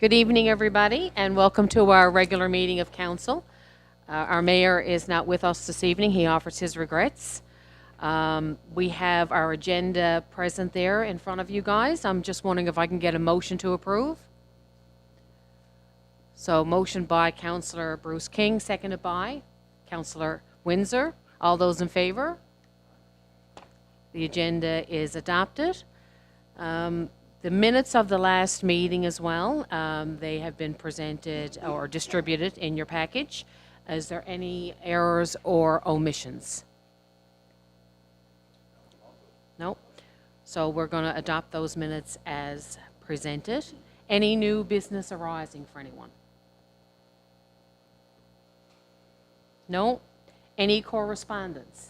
Good evening, everybody, and welcome to our regular meeting of council. Our mayor is not with us this evening. He offers his regrets. We have our agenda present there in front of you guys. I'm just wondering if I can get a motion to approve. So motion by Councillor Bruce King, seconded by Councillor Windsor. All those in favor? The agenda is adopted. The minutes of the last meeting as well, they have been presented or distributed in your package. Is there any errors or omissions? No. So we're going to adopt those minutes as presented. Any new business arising for anyone? No. Any correspondence?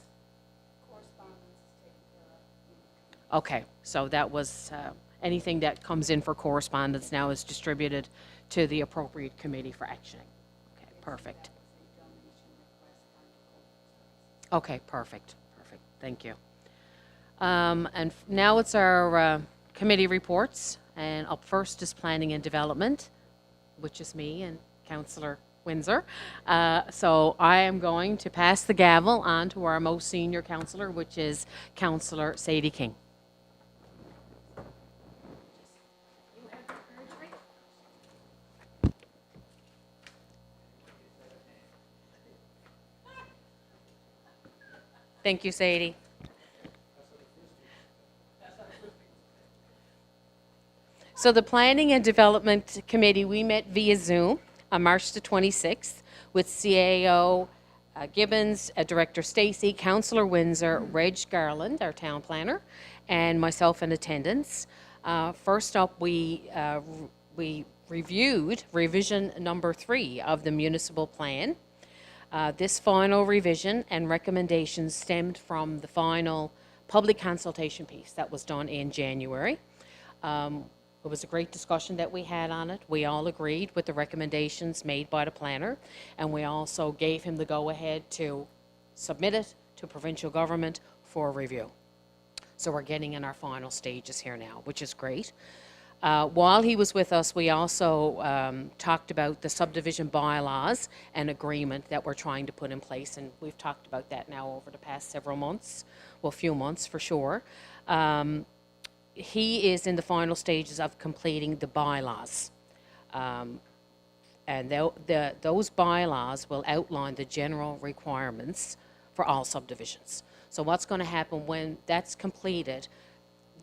Okay, so that was anything that comes in for correspondence now is distributed to the appropriate committee for actioning. Okay, perfect. Okay, perfect. Thank you. And now it's our committee reports, and up first is Planning and Development, which is me and Councillor Windsor. So I am going to pass the gavel on to our most senior councillor, which is Councillor Sadie King. Thank you, Sadie. So the Planning and Development Committee, we met via Zoom on March the 26th with CAO Gibbons, Director Stacey, Councillor Windsor, Reg Garland, our town planner, and myself in attendance. First up, we reviewed revision number 3 of the municipal plan. This final revision and recommendations stemmed from the final public consultation piece that was done in January. It was a great discussion that we had on it. We all agreed with the recommendations made by the planner, and we also gave him the go-ahead to submit it to provincial government for review. So we're getting in our final stages here now, which is great. While he was with us, we also talked about the subdivision bylaws and agreement that we're trying to put in place, and we've talked about that now over the past several months, well, few months for sure. He is in the final stages of completing the bylaws. And those bylaws will outline the general requirements for all subdivisions. So what's going to happen when that's completed,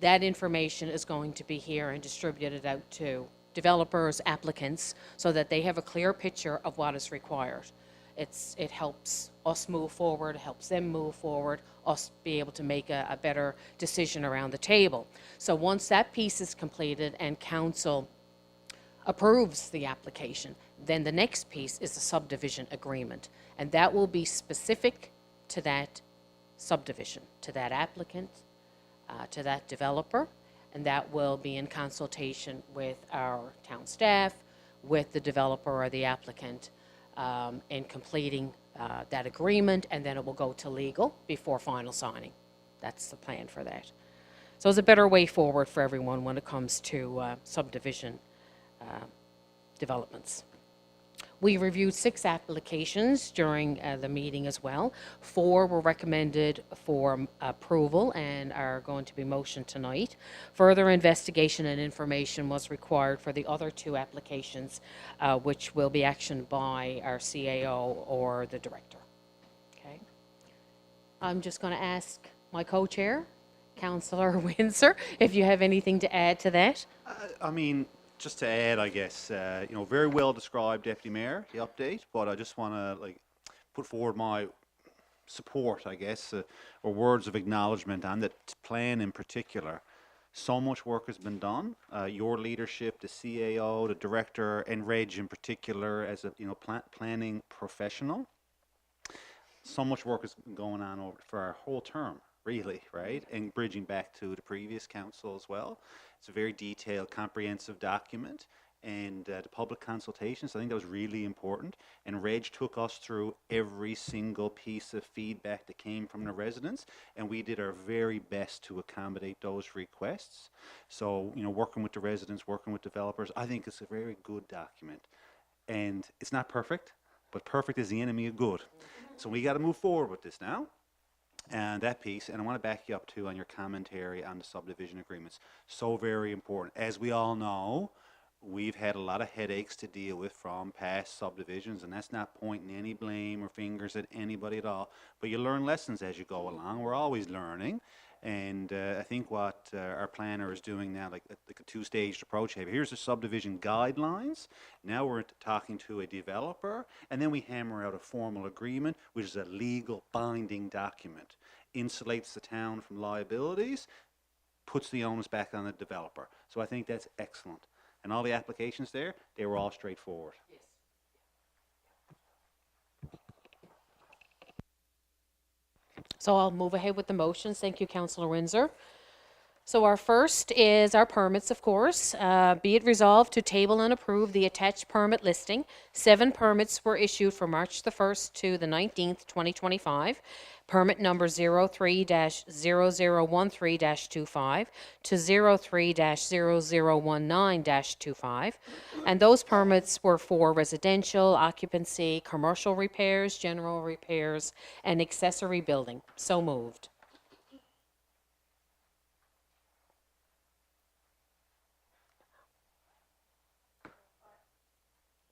that information is going to be here and distributed out to developers, applicants, so that they have a clear picture of what is required. It helps us move forward, helps them move forward, us be able to make a better decision around the table. So once that piece is completed and council approves the application, then the next piece is the subdivision agreement. And that will be specific to that subdivision, to that applicant, to that developer, and that will be in consultation with our town staff, with the developer or the applicant, in completing that agreement, and then it will go to legal before final signing. That's the plan for that. So it's a better way forward for everyone when it comes to subdivision developments. We reviewed 6 applications during the meeting as well. 4 were recommended for approval and are going to be motioned tonight. Further investigation and information was required for the other 2 applications, which will be actioned by our CAO or the director. Okay. I'm just going to ask my co-chair, Councillor Windsor, if you have anything to add to that. Just to add, I guess, very well described, Deputy Mayor, the update, but I just want to put forward my support, I guess, or words of acknowledgement on the plan in particular. So much work has been done. Your leadership, the CAO, the director, and Reg in particular as a planning professional. So much work is going on for our whole term, really, right? And bridging back to the previous council as well. It's a very detailed, comprehensive document, and the public consultations. I think that was really important. And Reg took us through every single piece of feedback that came from the residents, and we did our very best to accommodate those requests. So, working with the residents, working with developers, I think it's a very good document. And it's not perfect, but perfect is the enemy of good. So we got to move forward with this now. And that piece, and I want to back you up too on your commentary on the subdivision agreements. So very important. As we all know, we've had a lot of headaches to deal with from past subdivisions, and that's not pointing any blame or fingers at anybody at all. But you learn lessons as you go along. We're always learning. And I think what our planner is doing now, like a two-staged approach, here's the subdivision guidelines. Now we're talking to a developer, and then we hammer out a formal agreement, which is a legal binding document. Insulates the town from liabilities, puts the onus back on the developer. So I think that's excellent. And all the applications there, they were all straightforward. Yes. So I'll move ahead with the motions. Thank you, Councillor Windsor. So our first is our permits, of course. Be it resolved to table and approve the attached permit listing. 7 permits were issued from March the 1st to the 19th, 2025. Permit number 03-0013-25 to 03-0019-25. And those permits were for residential, occupancy, commercial repairs, general repairs, and accessory building. So moved.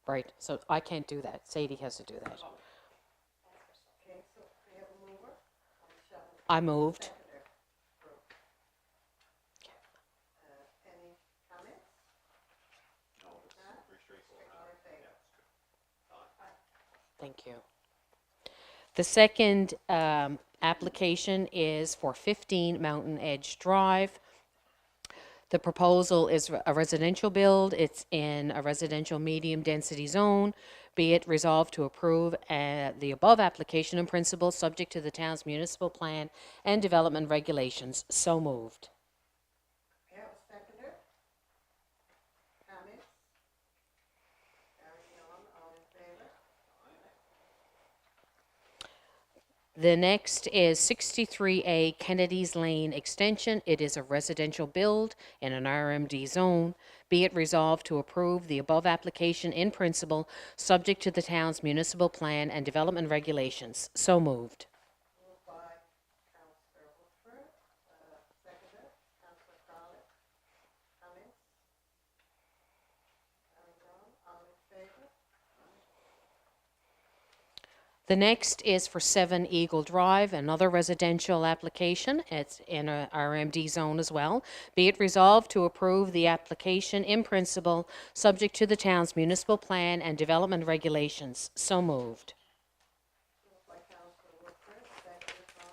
Right, so I can't do that. Sadie has to do that. I moved. Any comments? Thank you. The second application is for 15 Mountain Edge Drive. The proposal is a residential build. It's in a residential medium density zone. Be it resolved to approve the above application in principle, subject to the town's municipal plan and development regulations. So moved. Okay, I'll second it. Comments? Carrying on, all in favor? The next is 63A Kennedy's Lane Extension. It is a residential build in an RMD zone. Be it resolved to approve the above application in principle, subject to the town's municipal plan and development regulations. So moved. Moved by Councillor Woodford, seconded, Councillor Crowley. Comments? Carrying on, all in favor? The next is for 7 Eagle Drive, another residential application. It's in a RMD zone as well. Be it resolved to approve the application in principle, subject to the town's municipal plan and development regulations. So moved. Moved by Councillor Woodford, seconded by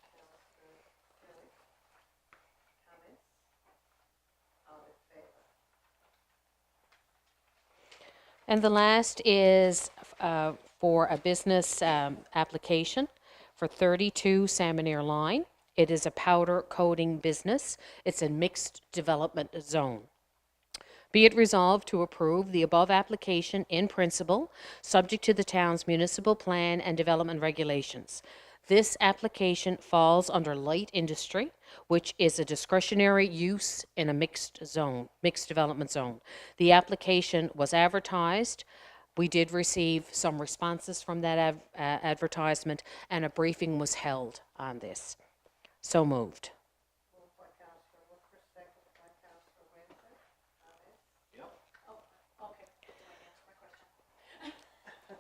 Councillor Kelly. Comments? All in favor? And the last is for a business application for 32 Salmoneer Line. It is a powder coating business. It's a mixed development zone. Be it resolved to approve the above application in principle, subject to the town's municipal plan and development regulations. This application falls under light industry, which is a discretionary use in a mixed development zone. The application was advertised. We did receive some responses from that advertisement, and a briefing was held on this. So moved. Moved by Councillor Woodford, seconded by Councillor Windsor. Comments? Oh, okay. You might answer my question.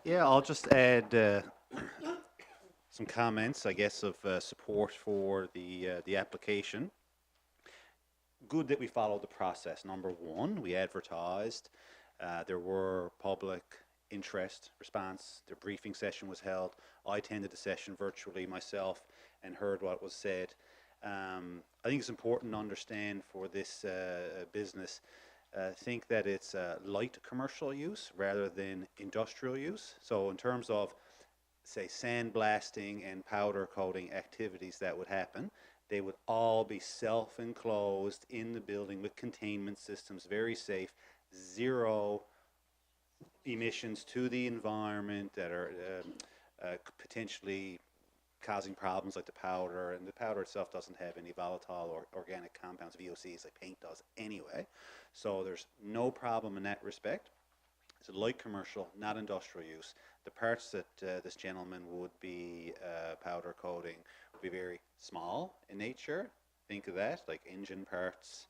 Yeah, I'll just add some comments, I guess, of support for the application. Good that we followed the process. Number one, we advertised. There were public interest response. The briefing session was held. I attended the session virtually myself and heard what was said. I think it's important to understand for this business, think that it's light commercial use rather than industrial use. So in terms of, say, sandblasting and powder coating activities that would happen, They would all be self-enclosed in the building with containment systems, very safe, zero emissions to the environment that are potentially causing problems like the powder, and the powder itself doesn't have any volatile or organic compounds, VOCs, like paint does anyway. So there's no problem in that respect. It's a light commercial, not industrial use. The parts that this gentleman would be powder coating would be very small in nature. Think of that, like engine parts,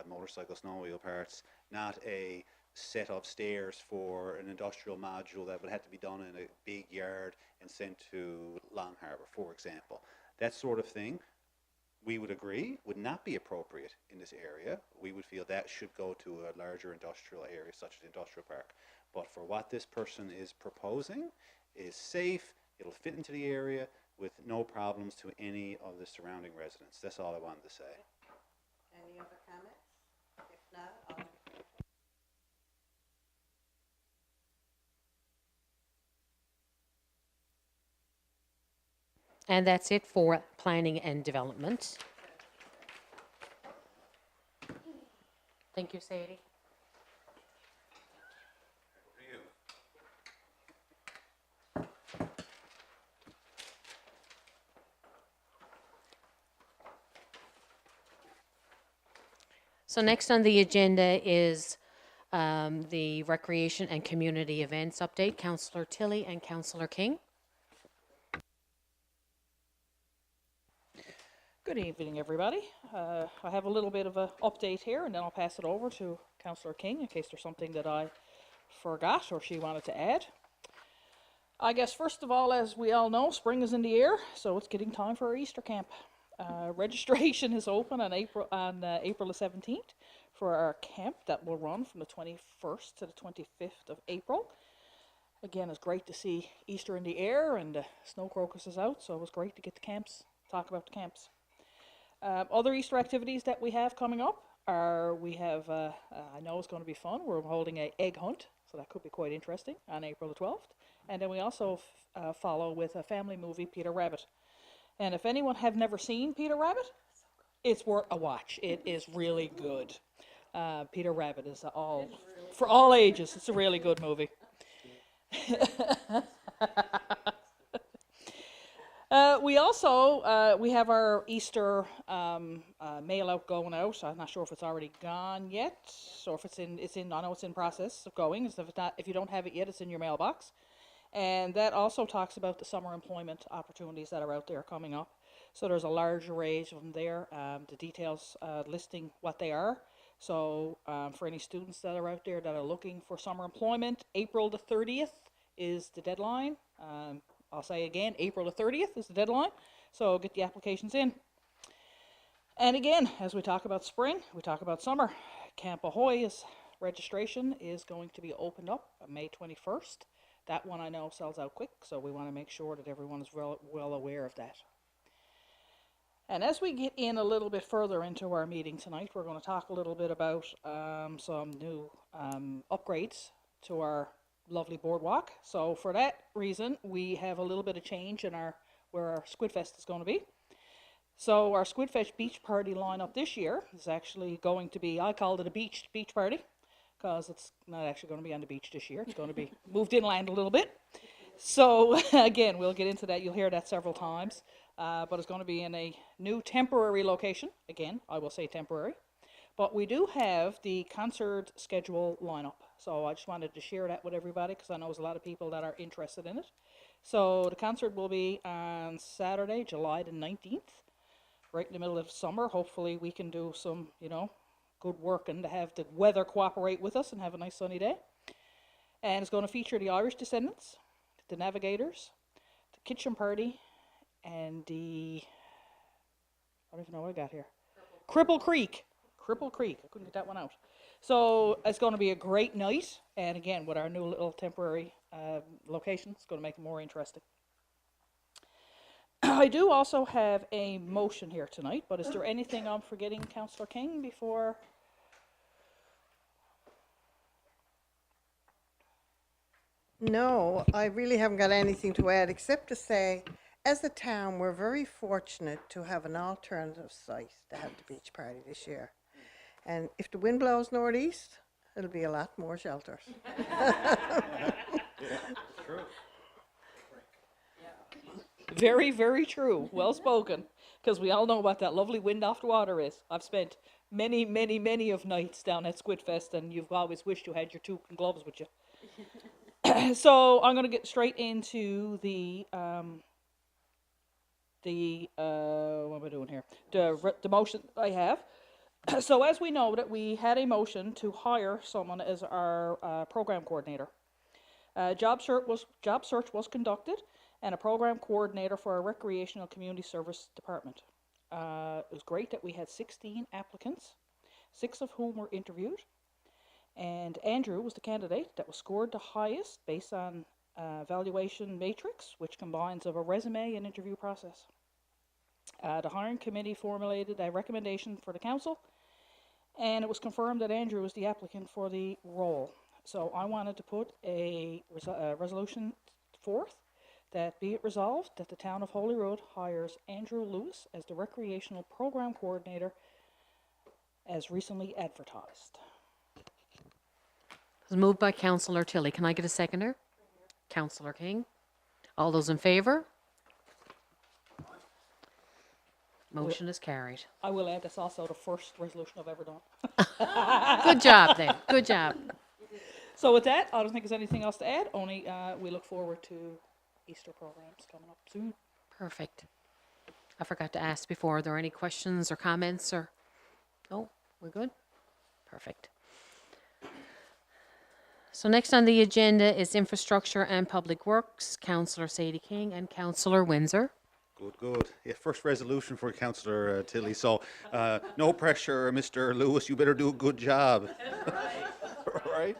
motorcycle snowmobile parts, not a set of stairs for an industrial module that would have to be done in a big yard and sent to Long Harbour, for example. That sort of thing, we would agree, would not be appropriate in this area. We would feel that should go to a larger industrial area, such as the industrial park. But for what this person is proposing, is safe, it'll fit into the area with no problems to any of the surrounding residents. That's all I wanted to say. Any other comments? If not, I'll And that's it for planning and development. Thank you, Sadie. So next on the agenda is the Recreation and Community Events Update. Councillor Tilley and Councillor King. Good evening, everybody. I have a little bit of an update here, and then I'll pass it over to Councillor King in case there's something that I forgot or she wanted to add. I guess, first of all, as we all know, spring is in the air, so it's getting time for our Easter camp. Registration is open on April the 17th for our camp that will run from the 21st to the 25th of April. Again, it's great to see Easter in the air and the snow crocus is out, so it was great to get the camps, talk about the camps. Other Easter activities that we have coming up are, we have, I know it's going to be fun, we're holding an egg hunt, so that could be quite interesting, on April the 12th. And then we also follow with a family movie, Peter Rabbit. And if anyone have never seen Peter Rabbit, it's worth a watch. It is really good. Peter Rabbit is for all ages. It's a really good movie. We also we have our Easter mail out going out. I'm not sure if it's already gone yet, or if it's in. I know it's in process of going. So if you don't have it yet, it's in your mailbox. And that also talks about the summer employment opportunities that are out there coming up. So there's a large array of them there. The details listing what they are. So for any students that are out there that are looking for summer employment, April the 30th is the deadline. I'll say again, April the 30th is the deadline. So get the applications in. And again, as we talk about spring, we talk about summer. Camp Ahoy's registration is going to be opened up on May 21st. That one I know sells out quick, so we want to make sure that everyone is well aware of that. And as we get in a little bit further into our meeting tonight, we're going to talk a little bit about some new upgrades to our lovely boardwalk. So for that reason, we have a little bit of change in where our Squidfest is going to be. So our Squidfest beach party lineup this year is actually going to be, I called it a beach party, because it's not actually going to be on the beach this year. It's going to be moved inland a little bit. So again, we'll get into that. You'll hear that several times. But it's going to be in a new temporary location. Again, I will say temporary. But we do have the concert schedule lineup. So I just wanted to share that with everybody because I know there's a lot of people that are interested in it. So the concert will be on Saturday, July the 19th, right in the middle of summer. Hopefully we can do some, good work and to have the weather cooperate with us and have a nice sunny day. And it's going to feature the Irish Descendants, the Navigators, the Kitchen Party, and I don't even know what I got here. Cripple Creek. I couldn't get that one out. So it's going to be a great night. And again, with our new little temporary location, it's going to make it more interesting. I do also have a motion here tonight, but is there anything I'm forgetting, Councillor King, before? No, I really haven't got anything to add except to say as a town, we're very fortunate to have an alternative site to have the beach party this year. And if the wind blows northeast, it'll be a lot more shelters. True. Very, very true. Well spoken. Because we all know what that lovely wind off the water is. I've spent many, many, many of nights down at Squidfest, and you've always wished you had your two gloves with you. So I'm going to get straight into the what am I doing here? The motion I have. So as we know that we had a motion to hire someone as our program coordinator. Job search was conducted, and a program coordinator for our recreational community service department. It was great that we had 16 applicants, 6 of whom were interviewed, and Andrew was the candidate that was scored the highest based on valuation matrix, which combines of a resume and interview process. The hiring committee formulated a recommendation for the council, and it was confirmed that Andrew was the applicant for the role. So I wanted to put a resolution forth that be it resolved that the Town of Holyrood hires Andrew Lewis as the recreational program coordinator as recently advertised. It was moved by Councillor Tilly. Can I get a seconder? Councillor King. All those in favour? Motion is carried. I will add that's also the first resolution I've ever done. Good job then. Good job. So with that, I don't think there's anything else to add, only we look forward to Easter programs coming up soon. Perfect. I forgot to ask before, are there any questions or comments or? Oh, we're good? Perfect. So next on the agenda is Infrastructure and Public Works, Councillor Sadie King and Councillor Windsor. Good, good. Yeah, first resolution for Councillor Tilly. So, no pressure, Mr. Lewis. You better do a good job. Right.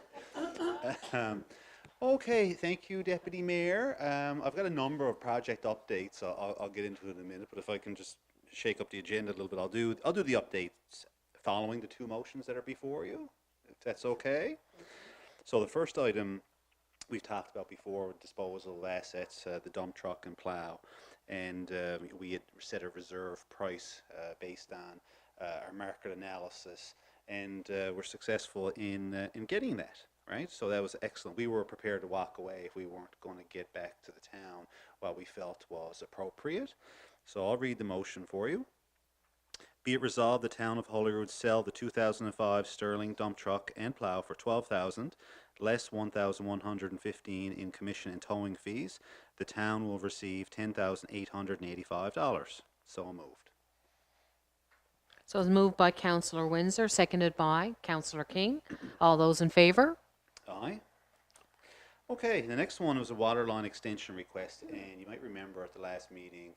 Okay, thank you, Deputy Mayor. I've got a number of project updates. I'll get into it in a minute, but if I can just shake up the agenda a little bit, I'll do the updates following the 2 motions that are before you, if that's okay. So the first item we've talked about before, disposal of assets, the dump truck and plow, and we had set a reserve price based on our market analysis, and we're successful in getting that. Right, so that was excellent. We were prepared to walk away if we weren't going to get back to the town what we felt was appropriate. So I'll read the motion for you. Be it resolved, the Town of Holyrood sell the 2005 Sterling dump truck and plow for $12,000, less $1,115 in commission and towing fees. The town will receive $10,885. So moved. So it was moved by Councillor Windsor, seconded by Councillor King. All those in favour? Aye. Okay, the next one was a water line extension request, and you might remember at the last meeting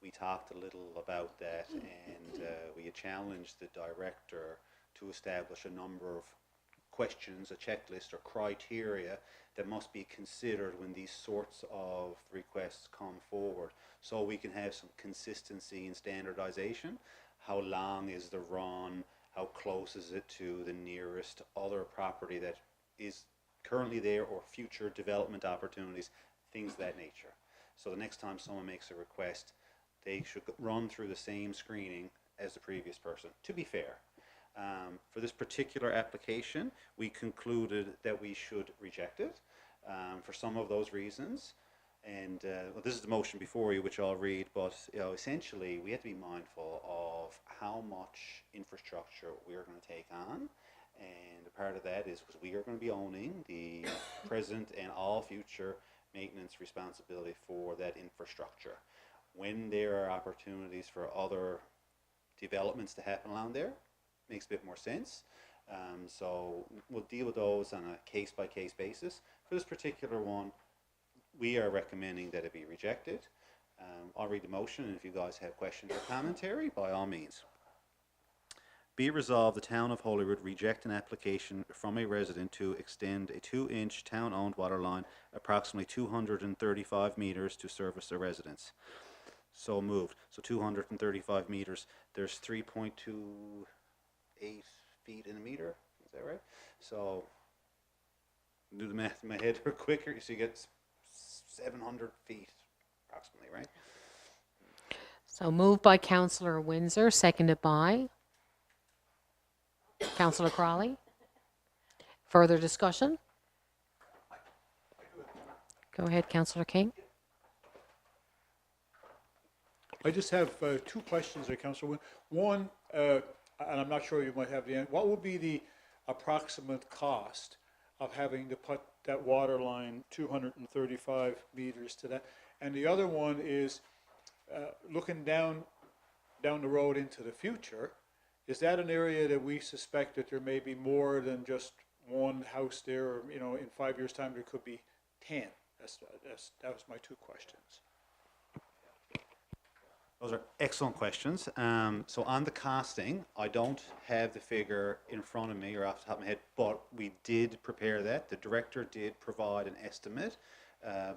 we talked a little about that, and we had challenged the director to establish a number of questions, a checklist or criteria that must be considered when these sorts of requests come forward, so we can have some consistency and standardization. How long is the run? How close is it to the nearest other property that is currently there or future development opportunities, things of that nature. So the next time someone makes a request, they should run through the same screening as the previous person, to be fair. For this particular application, we concluded that we should reject it for some of those reasons. And well, this is the motion before you, which I'll read, but essentially we have to be mindful of how much infrastructure we're going to take on. And a part of that is because we are going to be owning the present and all future maintenance responsibility for that infrastructure. When there are opportunities for other developments to happen along there, makes a bit more sense. So we'll deal with those on a case-by-case basis. For this particular one, we are recommending that it be rejected. I'll read the motion, and if you guys have questions or commentary, by all means. Be it resolved, the Town of Holyrood reject an application from a resident to extend a 2-inch town-owned water line approximately 235 meters to service the residents. So moved. So 235 meters. There's 3.28 feet in a meter. Is that right? So do the math in my head real quicker. So you get 700 feet approximately, right? So moved by Councillor Windsor, seconded by Councillor Crawley. Further discussion? Go ahead, Councillor King. I just have two questions there, Councillor. One, and I'm not sure you might have the answer. What would be the approximate cost of having to put that water line 235 meters to that? And the other one is looking down the road into the future. Is that an area that we suspect that there may be more than just one house there, or in 5 years' time there could be 10? That was my two questions. Those are excellent questions. So on the costing, I don't have the figure in front of me or off the top of my head, but we did prepare that. The director did provide an estimate,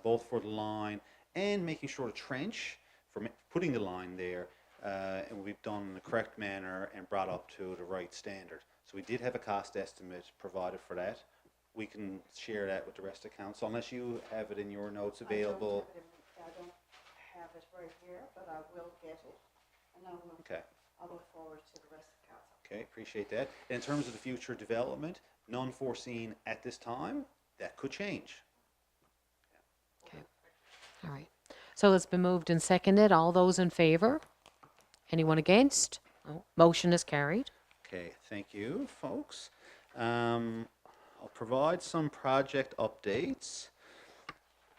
both for the line and making sure the trench for putting the line there, and we've done in the correct manner and brought up to the right standard. So we did have a cost estimate provided for that. We can share that with the rest of council, unless you have it in your notes available. I don't have it right here, but I will get it, and Okay. I'll look forward to the rest of the council. Okay, appreciate that. In terms of the future development, none foreseen at this time. That could change. Okay. All right. So it's been moved and seconded. All those in favor? Anyone against? Oh, motion is carried. Okay, thank you, folks. I'll provide some project updates.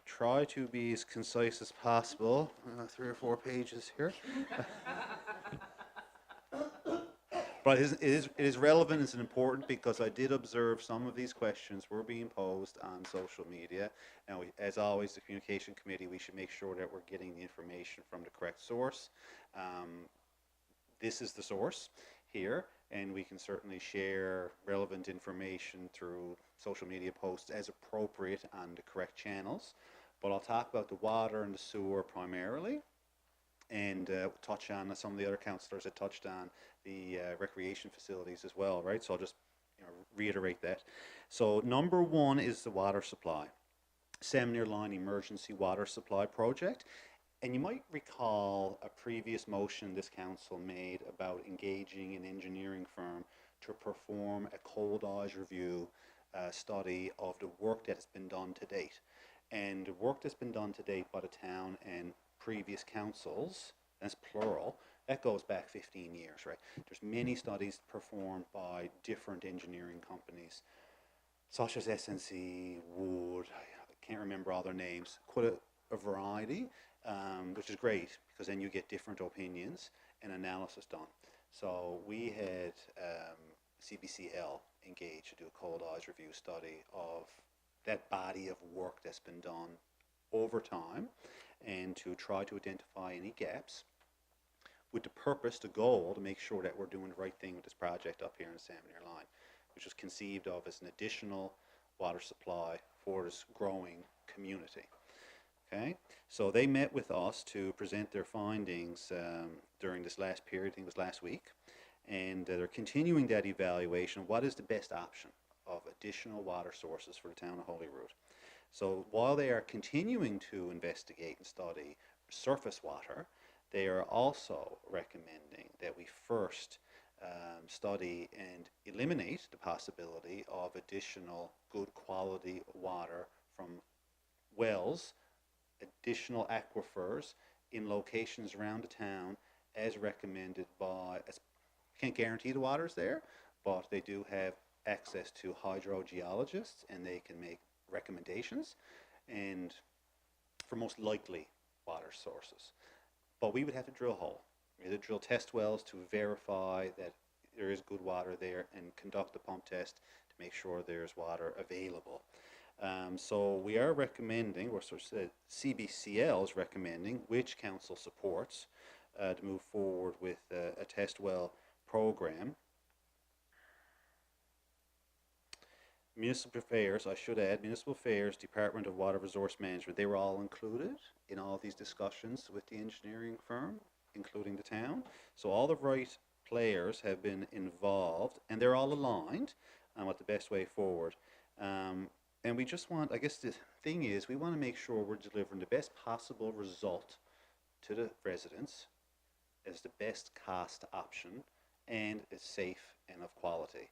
Try to be as concise as possible. 3 or 4 pages here. But it is relevant, it's important, because I did observe some of these questions were being posed on social media. And as always, the communication committee, we should make sure that we're getting the information from the correct source. This is the source here, and we can certainly share relevant information through social media posts as appropriate on the correct channels. But I'll talk about the water and the sewer primarily, and touch on some of the other councillors that touched on the recreation facilities as well, right? So I'll just reiterate that. So number one is the water supply. Seminary Line Emergency Water Supply Project. And you might recall a previous motion this council made about engaging an engineering firm to perform a cold eyes review study of the work that has been done to date. And the work that's been done to date by the town and previous councils, that's plural, that goes back 15 years, right? There's many studies performed by different engineering companies, such as SNC, Wood, I can't remember all their names, quite a variety, which is great, because then you get different opinions and analysis done. So we had CBCL engaged to do a cold eyes review study of that body of work that's been done over time, and to try to identify any gaps with the purpose, the goal, to make sure that we're doing the right thing with this project up here in the Seminary Line, which was conceived of as an additional water supply for this growing community. Okay, so they met with us to present their findings during this last period, I think it was last week, and they're continuing that evaluation. What is the best option of additional water sources for the town of Holyrood? So while they are continuing to investigate and study surface water, they are also recommending that we first study and eliminate the possibility of additional good quality water from wells, additional aquifers in locations around the town as recommended by, can't guarantee the water's there, but they do have access to hydrogeologists and they can make recommendations and for most likely water sources. But we would have to drill a hole. We would drill test wells to verify that there is good water there and conduct a pump test to make sure there's water available. So we are recommending, or sort of CBCL is recommending, which council supports, to move forward with a test well program. Municipal Affairs, I should add, Municipal Affairs, Department of Water Resource Management, they were all included in all of these discussions with the engineering firm, including the town. So all the right players have been involved, and they're all aligned on what the best way forward. And we just want, I guess the thing is, we want to make sure we're delivering the best possible result to the residents as the best cost option and is safe and of quality.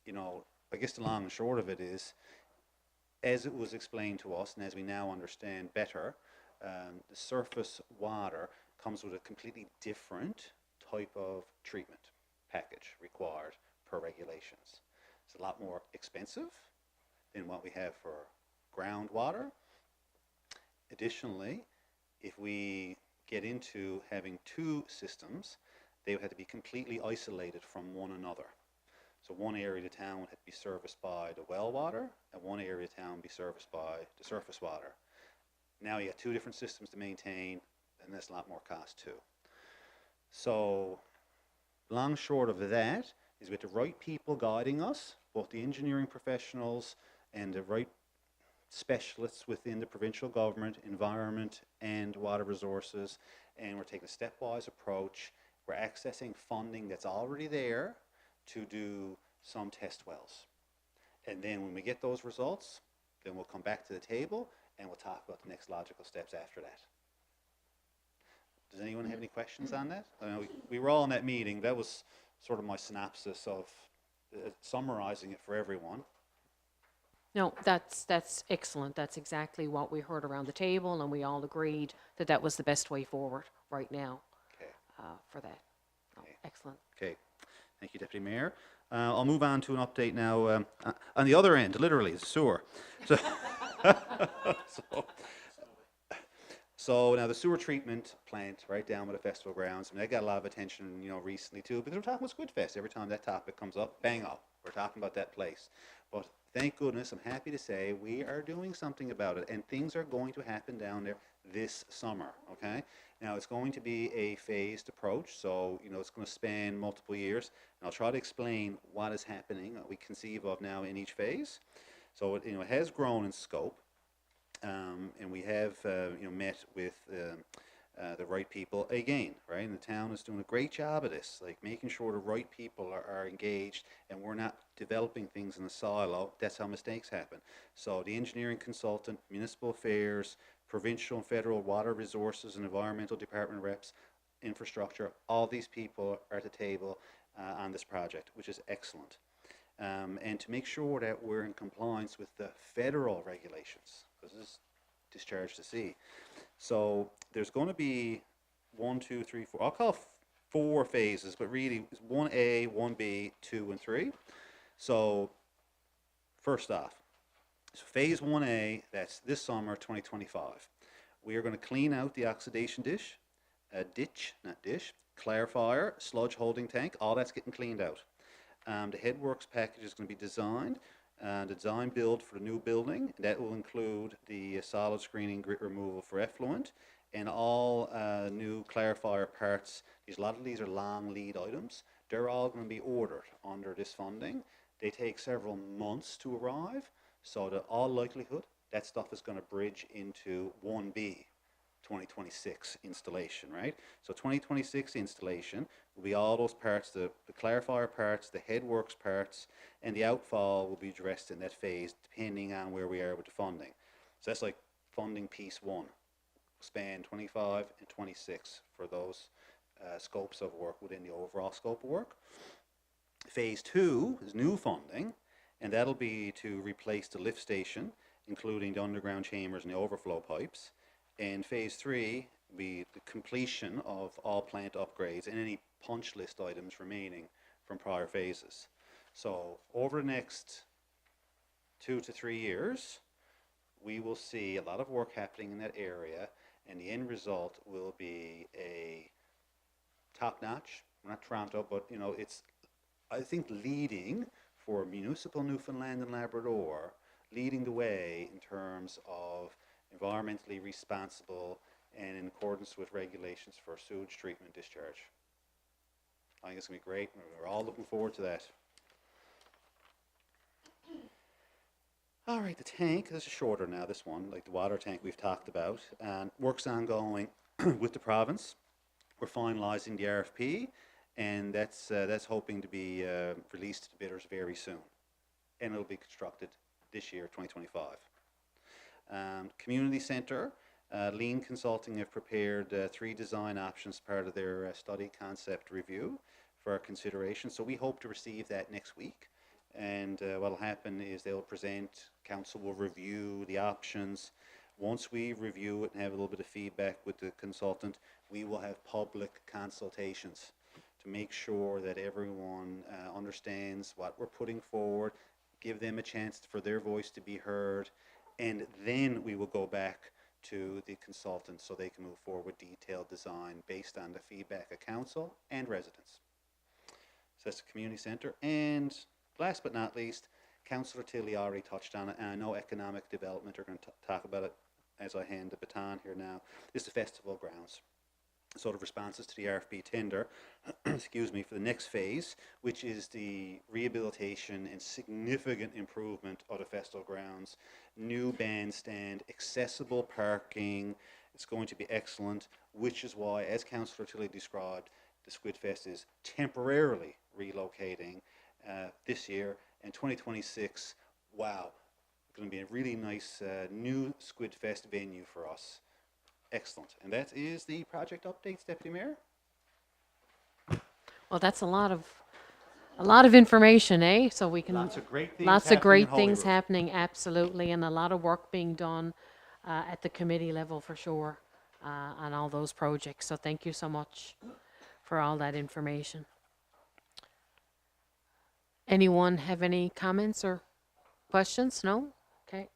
You know, I guess the long and short of it is, as it was explained to us and as we now understand better, the surface water comes with a completely different type of treatment package required per regulations. It's a lot more expensive than what we have for groundwater. Additionally, if we get into having two systems, they would have to be completely isolated from one another. So one area of the town would have to be serviced by the well water, and one area of town would be serviced by the surface water. Now you have two different systems to maintain, and that's a lot more cost too. So, long short of that is with the right people guiding us, both the engineering professionals and the right specialists within the provincial government, environment and water resources, and we're taking a stepwise approach. We're accessing funding that's already there to do some test wells. And then when we get those results, then we'll come back to the table and we'll talk about the next logical steps after that. Does anyone have any questions on that? I know we were all in that meeting. That was sort of my synopsis of summarizing it for everyone. No, that's excellent. That's exactly what we heard around the table, and we all agreed that that was the best way forward right now Okay. for that. Oh, Okay. excellent. Okay. Thank you, Deputy Mayor. I'll move on to an update now. On the other end, literally, the sewer. So, so now the sewer treatment plant right down by the festival grounds, and that got a lot of attention, you know, recently too, because we're talking about Squidfest. Every time that topic comes up, bang up, we're talking about that place. But thank goodness, I'm happy to say we are doing something about it, and things are going to happen down there this summer, okay? Now, it's going to be a phased approach, so, you know, it's going to span multiple years, and I'll try to explain what is happening, we conceive of now in each phase. So, it, you know, it has grown in scope, and we have, you know, met with the right people again, right? And the town is doing a great job of this, like making sure the right people are engaged and we're not developing things in a silo. That's how mistakes happen. So the engineering consultant, municipal affairs, provincial and federal water resources and environmental department reps, infrastructure, all these people are at the table on this project, which is excellent. And to make sure that we're in compliance with the federal regulations, because this is discharge to sea. So there's going to be 1, 2, 3, 4. I'll call 4 phases, but really it's 1A, 1B, 2, and 3. So first off, so phase 1A, that's this summer, 2025. We are going to clean out the oxidation ditch, clarifier, sludge holding tank, all that's getting cleaned out. The headworks package is going to be designed. The design build for the new building, that will include the solid screening grit removal for effluent and all new clarifier parts. A lot of these are long lead items. They're all going to be ordered under this funding. They take several months to arrive, so to all likelihood, that stuff is going to bridge into 1B, 2026 installation, right? So 2026 installation will be all those parts, the clarifier parts, the headworks parts, and the outfall will be addressed in that phase depending on where we are with the funding. So that's like funding piece 1, span 25 and 26 for those scopes of work within the overall scope of work. Phase 2 is new funding, and that'll be to replace the lift station, including the underground chambers and the overflow pipes. And phase 3 will be the completion of all plant upgrades and any punch list items remaining from prior phases. So over the next 2 to 3 years, we will see a lot of work happening in that area, and the end result will be a top-notch, not Toronto, but you know, it's, I think, leading for municipal Newfoundland and Labrador, leading the way in terms of environmentally responsible and in accordance with regulations for sewage treatment discharge. I think it's going to be great. We're all looking forward to that. All right, the tank, this is shorter now, this one, like the water tank we've talked about. And work's ongoing with the province. We're finalizing the RFP, and that's hoping to be released to bidders very soon. And it'll be constructed this year, 2025. Community Centre, Lean Consulting have prepared 3 design options as part of their study concept review for our consideration. So we hope to receive that next week. And what will happen is they'll present, council will review the options. Once we review it and have a little bit of feedback with the consultant, we will have public consultations to make sure that everyone understands what we're putting forward, give them a chance for their voice to be heard, and then we will go back to the consultant so they can move forward with detailed design based on the feedback of council and residents. So that's the community centre. And last but not least, Councillor Tilley already touched on it, and I know economic development are going to talk about it as I hand the baton here now, is the festival grounds. Sort of responses to the RFP tender, excuse me, for the next phase, which is the rehabilitation and significant improvement of the festival grounds, new bandstand, accessible parking. It's going to be excellent, which is why, as Councillor Tilley described, the Squid Fest is temporarily relocating this year. And 2026, wow, going to be a really nice new Squid Fest venue for us. Excellent. And that is the project updates, Deputy Mayor. Well, that's a lot of information, eh? So we can Lots of great things lots of happening great in things Holyrood. happening, absolutely, and a lot of work being done at the committee level for sure on all those projects. So thank you so much for all that information. Anyone have any comments or questions? No? Okay.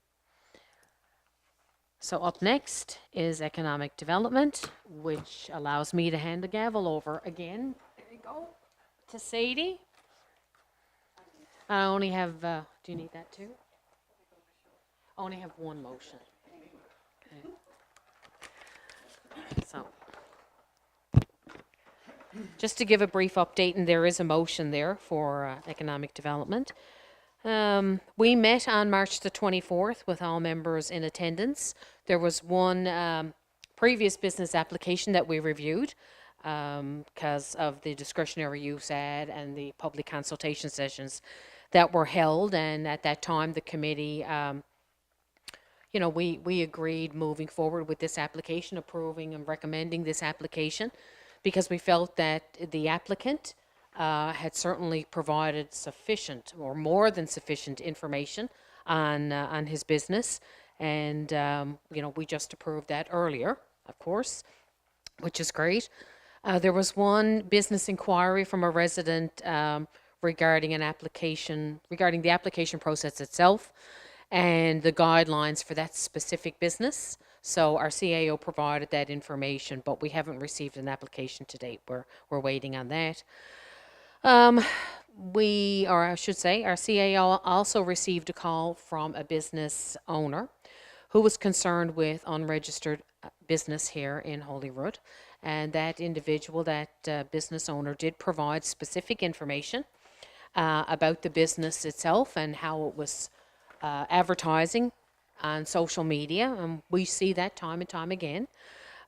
So up next is economic development, which allows me to hand the gavel over again. There you go. To Sadie. I only have, do you need that too? I only have one motion. Okay. So, just to give a brief update, and there is a motion there for economic development. We met on March the 24th with all members in attendance. There was one previous business application that we reviewed because of the discretionary use ad and the public consultation sessions that were held. And at that time, the committee, we agreed moving forward with this application, approving and recommending this application, because we felt that the applicant had certainly provided sufficient or more than sufficient information on his business. And, we just approved that earlier, of course, which is great. There was one business inquiry from a resident regarding the application process itself and the guidelines for that specific business. So our CAO provided that information, but we haven't received an application to date. We're waiting on that. Our CAO also received a call from a business owner who was concerned with unregistered business here in Holyrood. And that individual, that business owner, did provide specific information about the business itself and how it was advertising on social media. And we see that time and time again.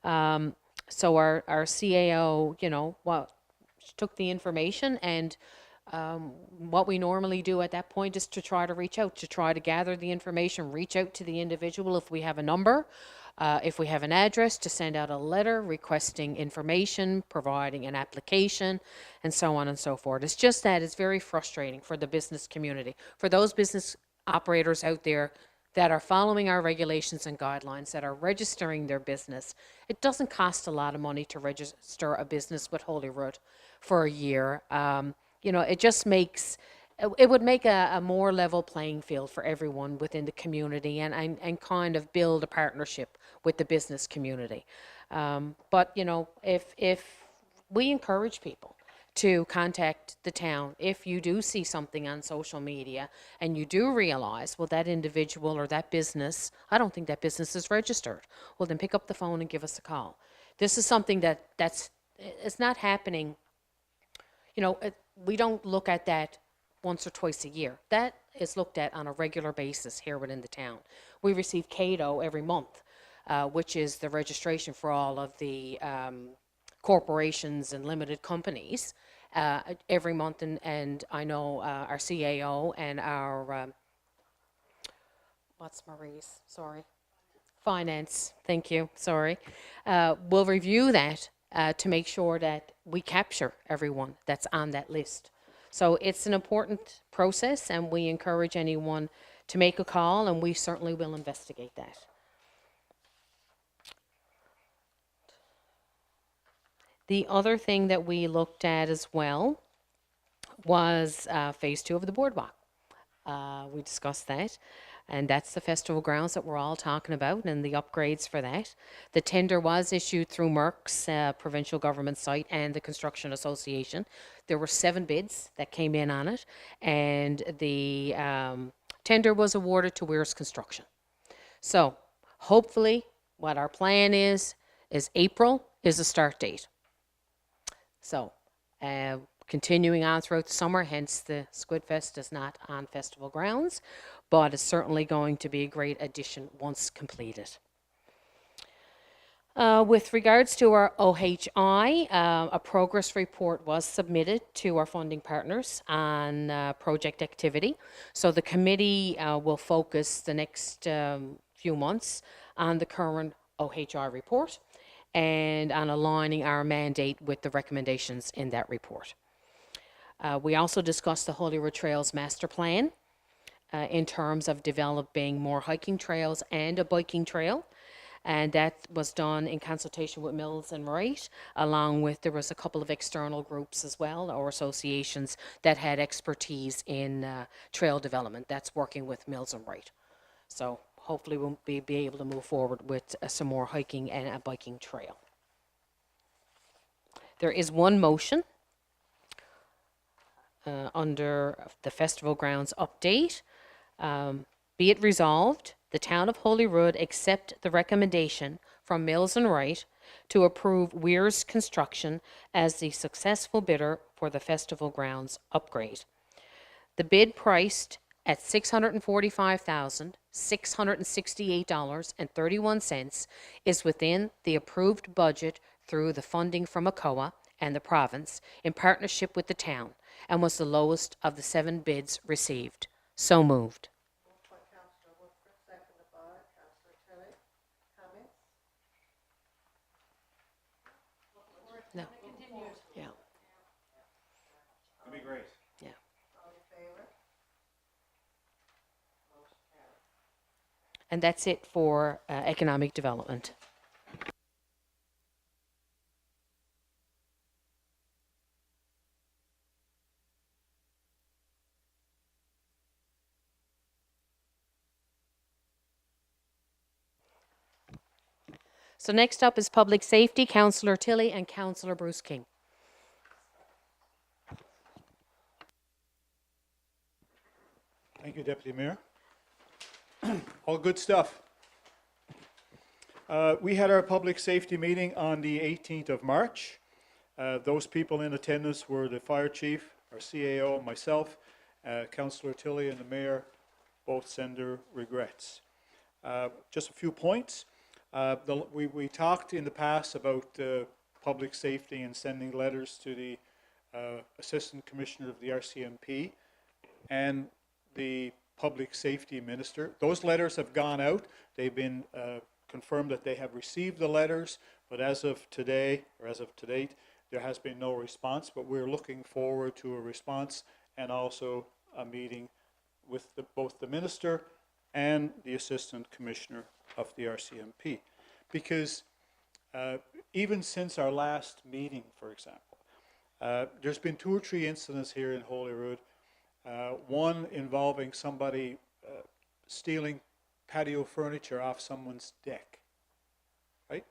So our CAO, took the information, and what we normally do at that point is to try to reach out, to try to gather the information, reach out to the individual if we have a number, if we have an address, to send out a letter requesting information, providing an application, and so on and so forth. It's just that it's very frustrating for the business community, for those business operators out there that are following our regulations and guidelines, that are registering their business. It doesn't cost a lot of money to register a business with Holyrood for a year. It just it would make a more level playing field for everyone within the community, and kind of build a partnership with the business community. But if we encourage people to contact the town if you do see something on social media and you do realize, well, that individual or that business, I don't think that business is registered. Well, then pick up the phone and give us a call. This is something it's not happening. We don't look at that once or twice a year. That is looked at on a regular basis here within the town. We receive CADO every month, which is the registration for all of the corporations and limited companies every month, and I know our CAO and our what's Marie's? Sorry, Finance, thank you, sorry. We'll review that to make sure that we capture everyone that's on that list. So it's an important process, and we encourage anyone to make a call, and we certainly will investigate that. The other thing that we looked at as well was phase 2 of the boardwalk. We discussed that, and that's the festival grounds that we're all talking about and the upgrades for that. The tender was issued through Merck's provincial government site and the Construction Association. There were 7 bids that came in on it, and the tender was awarded to Weir's Construction. So hopefully what our plan is April is the start date. So continuing on throughout the summer, hence the Squid Fest is not on festival grounds, but it's certainly going to be a great addition once completed. With regards to our OHI, a progress report was submitted to our funding partners on project activity. So the committee will focus the next few months on the current OHI report and on aligning our mandate with the recommendations in that report. We also discussed the Holyrood Trails Master Plan in terms of developing more hiking trails and a biking trail. And that was done in consultation with Mills and Wright, along with, there was a couple of external groups as well, or associations that had expertise in trail development. That's working with Mills and Wright. So hopefully we'll be able to move forward with some more hiking and a biking trail. There is one motion under the festival grounds update. Be it resolved, the Town of Holyrood accept the recommendation from Mills and Wright to approve Weir's Construction as the successful bidder for the festival grounds upgrade. The bid priced at $645,668.31 is within the approved budget through the funding from ACOA and the province in partnership with the town, and was the lowest of the 7 bids received. So moved. Moved by Councillor Woodford, seconded by Councillor Tilley. Comments? No. Yeah. That'd be great. Yeah. All in favour? Motion carried. And that's it for economic development. So next up is Public Safety, Councillor Tilley and Councillor Bruce King. Thank you, Deputy Mayor. All good stuff. We had our public safety meeting on the 18th of March. Those people in attendance were the fire chief, our CAO, myself, Councillor Tilley, and the mayor both send their regrets. Just a few points. We talked in the past about public safety and sending letters to the Assistant Commissioner of the RCMP and the Public Safety Minister. Those letters have gone out. They've been confirmed that they have received the letters, but as of today, or as of to date, there has been no response, but we're looking forward to a response and also a meeting with both the Minister and the Assistant Commissioner of the RCMP. Because even since our last meeting, for example, there's been 2 or 3 incidents here in Holyrood, one involving somebody stealing patio furniture off someone's deck, right?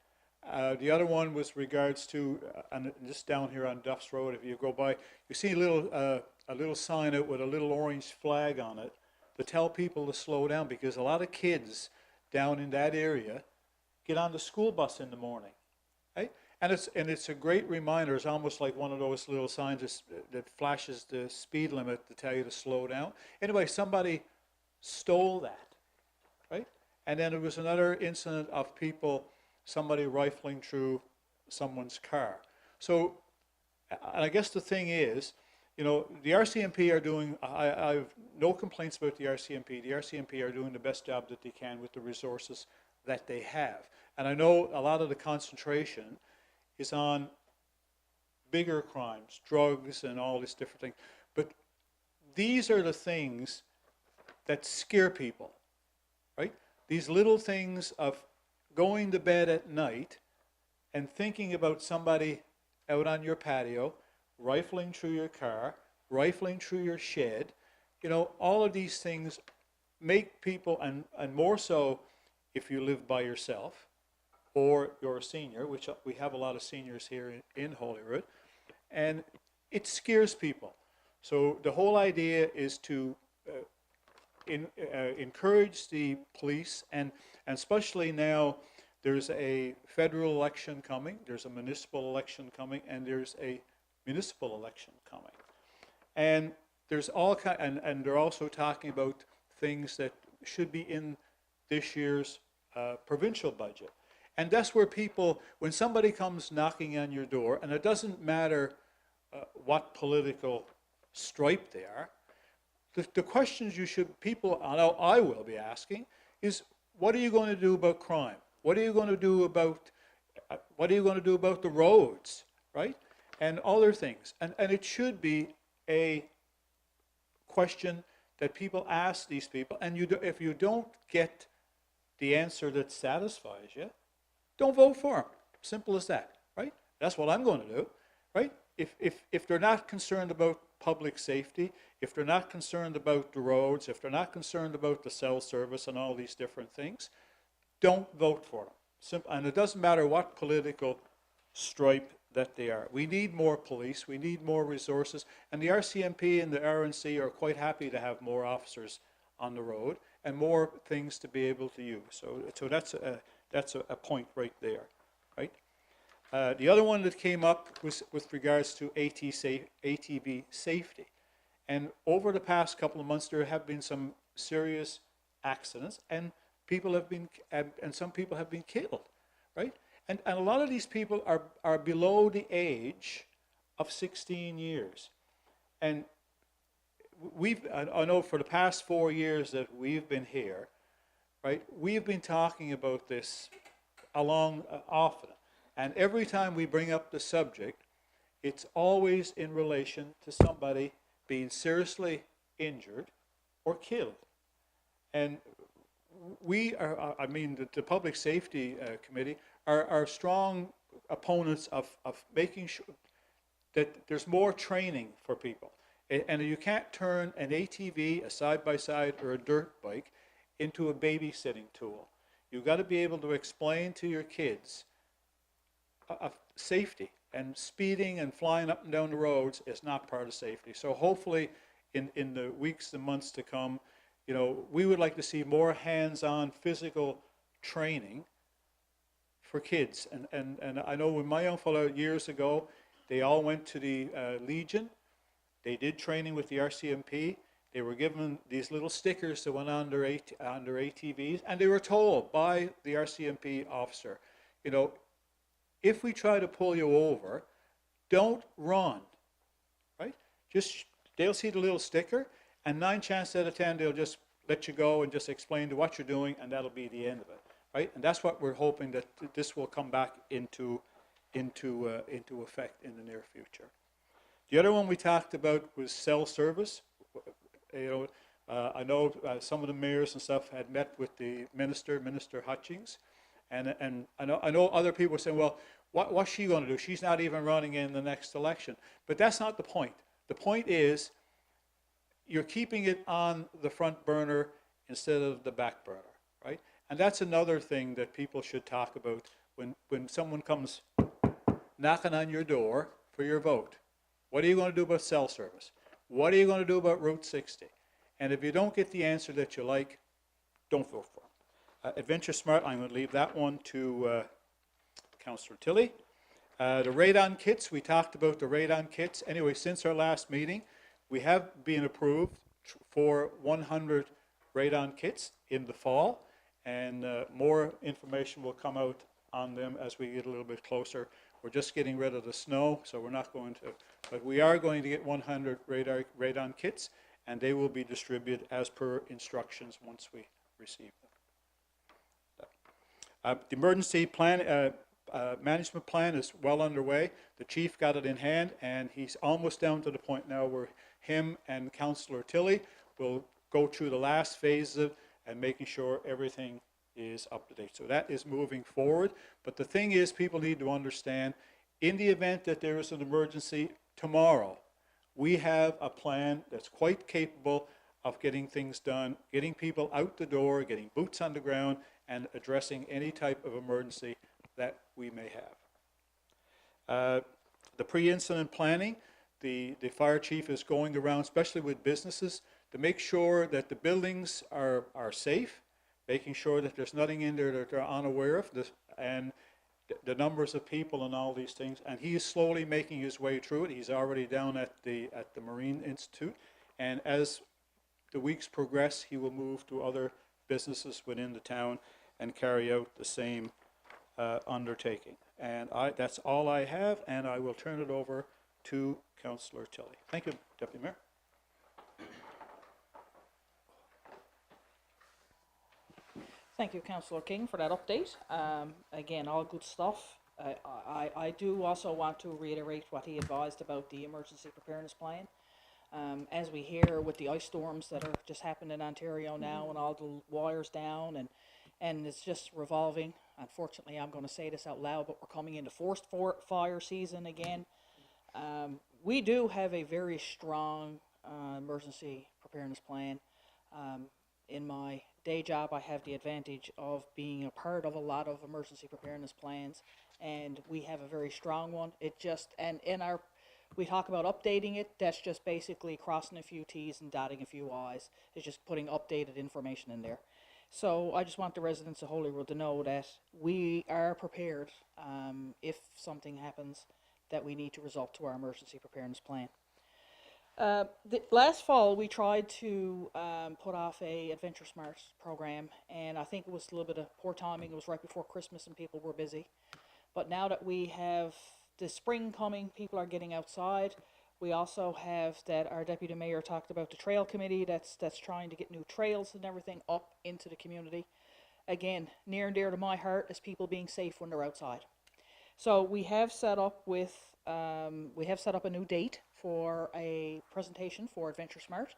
The other one was regards to, and just down here on Duff's Road, if you go by, you see a little sign out with a little orange flag on it to tell people to slow down, because a lot of kids down in that area get on the school bus in the morning, right? And it's a great reminder. It's almost like one of those little signs that flashes the speed limit to tell you to slow down. Anyway, somebody stole that, right? And then there was another incident of somebody rifling through someone's car. So, and I guess the thing is, you know, the RCMP are doing, I have no complaints about the RCMP. The RCMP are doing the best job that they can with the resources that they have. And I know a lot of the concentration is on bigger crimes, drugs and all these different things. But these are the things that scare people, right? These little things of going to bed at night and thinking about somebody out on your patio, rifling through your car, rifling through your shed. You know, all of these things make people, and more so if you live by yourself or you're a senior, which we have a lot of seniors here in Holyrood, and it scares people. So the whole idea is to encourage the police, and especially now there's a federal election coming, there's a municipal election coming, and there's a municipal election coming. And there's all kind, and they're also talking about things that should be in this year's provincial budget. And that's where people, when somebody comes knocking on your door, and it doesn't matter what political stripe they are, the questions you should, people, I will be asking, is what are you going to do about crime? What are you going to do about, the roads, right? And other things. And it should be a question that people ask these people, and if you don't get the answer that satisfies you, don't vote for them. Simple as that, right? That's what I'm going to do, right? If they're not concerned about public safety, if they're not concerned about the roads, if they're not concerned about the cell service and all these different things, don't vote for them. Simple, and it doesn't matter what political stripe that they are. We need more police, we need more resources, and the RCMP and the RNC are quite happy to have more officers on the road and more things to be able to use. So that's a point right there, right? The other one that came up was with regards to ATV safety. And over the past couple of months, there have been some serious accidents, and people have been, and some people have been killed, right? And a lot of these people are below the age of 16 years. And I know for the past 4 years that we've been here, right, we've been talking about this often. And every time we bring up the subject, it's always in relation to somebody being seriously injured or killed. And we are, I mean, the Public Safety Committee are strong opponents of making sure that there's more training for people. And you can't turn an ATV, a side-by-side, or a dirt bike into a babysitting tool. You've got to be able to explain to your kids safety, and speeding and flying up and down the roads is not part of safety. So hopefully in the weeks and months to come, you know, we would like to see more hands-on physical training for kids. And I know when my young fellow years ago, they all went to the Legion. They did training with the RCMP. They were given these little stickers that went on their ATVs, and they were told by the RCMP officer, you know, if we try to pull you over, don't run, right? Just, they'll see the little sticker, and 9 chances out of 10, they'll just let you go and just explain to what you're doing, and that'll be the end of it, right? And that's what we're hoping, that this will come back into effect in the near future. The other one we talked about was cell service. You know, I know some of the mayors and stuff had met with the Minister Hutchings, and I know other people were saying, well, what's she going to do? She's not even running in the next election. But that's not the point. The point is you're keeping it on the front burner instead of the back burner, right? And that's another thing that people should talk about when someone comes knocking on your door for your vote. What are you going to do about cell service? What are you going to do about Route 60? And if you don't get the answer that you like, don't vote for them. Adventure Smart, I'm going to leave that one to Councillor Tilley. The radon kits, we talked about the radon kits. Anyway, since our last meeting, we have been approved for 100 radon kits in the fall, and more information will come out on them as we get a little bit closer. We're just getting rid of the snow, so we're not going to, but we are going to get 100 radon kits, and they will be distributed as per instructions once we receive them. The emergency plan, management plan is well underway. The chief got it in hand, and he's almost down to the point now where him and Councillor Tilley will go through the last phase of and making sure everything is up to date. So that is moving forward. But the thing is, people need to understand, in the event that there is an emergency tomorrow, we have a plan that's quite capable of getting things done, getting people out the door, getting boots on the ground, and addressing any type of emergency that we may have. The pre-incident planning, the fire chief is going around, especially with businesses, to make sure that the buildings are safe, making sure that there's nothing in there that they're unaware of, and the numbers of people and all these things. And he is slowly making his way through it. He's already down at the Marine Institute, and as the weeks progress, he will move to other businesses within the town and carry out the same undertaking. And that's all I have, and I will turn it over to Councillor Tilley. Thank you, Deputy Mayor. Thank you, Councillor King, for that update. Again, all good stuff. I do also want to reiterate what he advised about the emergency preparedness plan. As we hear with the ice storms that are just happening in Ontario now, and all the wires down, and it's just revolving. Unfortunately, I'm going to say this out loud, but we're coming into forced fire season again. We do have a very strong emergency preparedness plan. In my day job, I have the advantage of being a part of a lot of emergency preparedness plans, and we have a very strong one. It just, and in our, we talk about updating it, that's just basically crossing a few T's and dotting a few I's. It's just putting updated information in there. So I just want the residents of Holyrood to know that we are prepared if something happens that we need to resort to our emergency preparedness plan. Last fall, we tried to put off a Adventure Smart program, and I think it was a little bit of poor timing. It was right before Christmas and people were busy. But now that we have the spring coming, people are getting outside. We also have that our Deputy Mayor talked about the trail committee that's trying to get new trails and everything up into the community. Again, near and dear to my heart is people being safe when they're outside. So we have set up a new date for a presentation for Adventure Smart.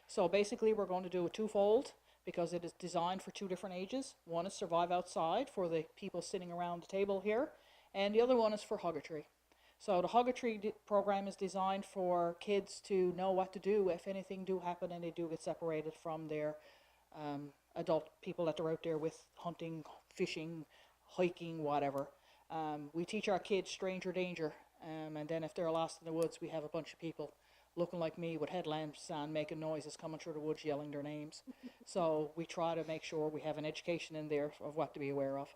So basically we're going to do a twofold because it is designed for two different ages. One is Survive Outside for the people sitting around the table here, and the other one is for Hug a Tree. So the Hug a Tree program is designed for kids to know what to do if anything do happen and they do get separated from their adult people that they're out there with, hunting, fishing, hiking, whatever. We teach our kids stranger danger, and then if they're lost in the woods, we have a bunch of people looking like me with headlamps on, making noises, coming through the woods, yelling their names. So we try to make sure we have an education in there of what to be aware of.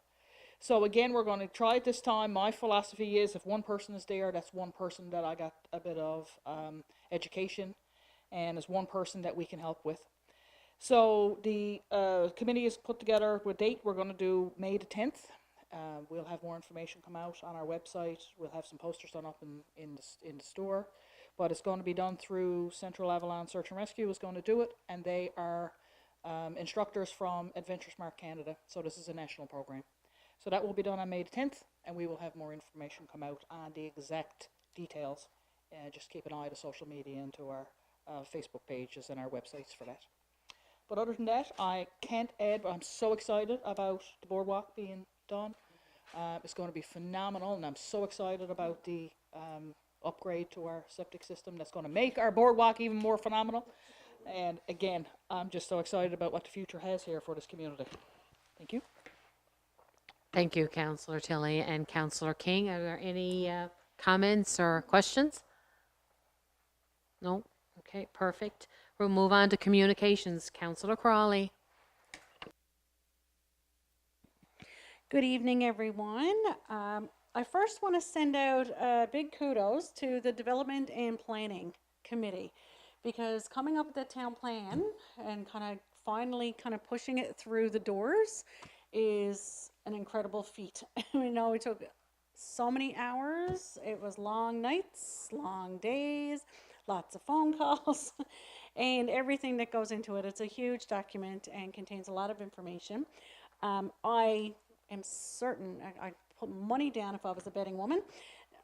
So again, we're going to try it this time. My philosophy is if one person is there, that's one person that I got a bit of education, and is one person that we can help with. So the committee is put together with a date. We're going to do May the 10th. We'll have more information come out on our website. We'll have some posters done up in the store. But it's going to be done through Central Avalon Search and Rescue is going to do it, and they are instructors from Adventure Smart Canada. So this is a national program. So that will be done on May the 10th, and we will have more information come out on the exact details. Just keep an eye to social media and to our Facebook pages and our websites for that. But other than that, I can't add, but I'm so excited about the boardwalk being done. It's going to be phenomenal, and I'm so excited about the upgrade to our septic system that's going to make our boardwalk even more phenomenal. And again, I'm just so excited about what the future has here for this community. Thank you. Thank you, Councillor Tilley and Councillor King. Are there any comments or questions? No? Okay, perfect. We'll move on to communications. Councillor Crawley. Good evening, everyone. I first want to send out big kudos to the Development and Planning Committee, because coming up with the town plan and finally pushing it through the doors is an incredible feat. We know it took so many hours. It was long nights, long days, lots of phone calls, and everything that goes into it. It's a huge document and contains a lot of information. I am certain, I put money down if I was a betting woman,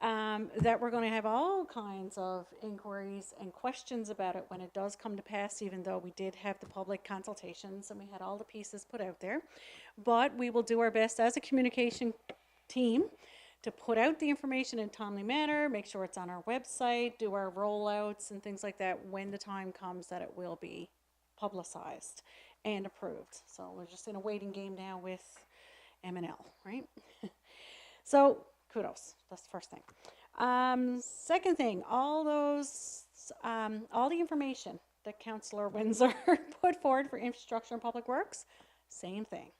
that we're going to have all kinds of inquiries and questions about it when it does come to pass, even though we did have the public consultations and we had all the pieces put out there. But we will do our best as a communication team to put out the information in a timely manner, make sure it's on our website, do our rollouts and things like that when the time comes that it will be publicized and approved. So we're just in a waiting game now with M&L, right? So kudos, that's the first thing. Second thing, all the information that Councillor Windsor put forward for infrastructure and public works, same thing.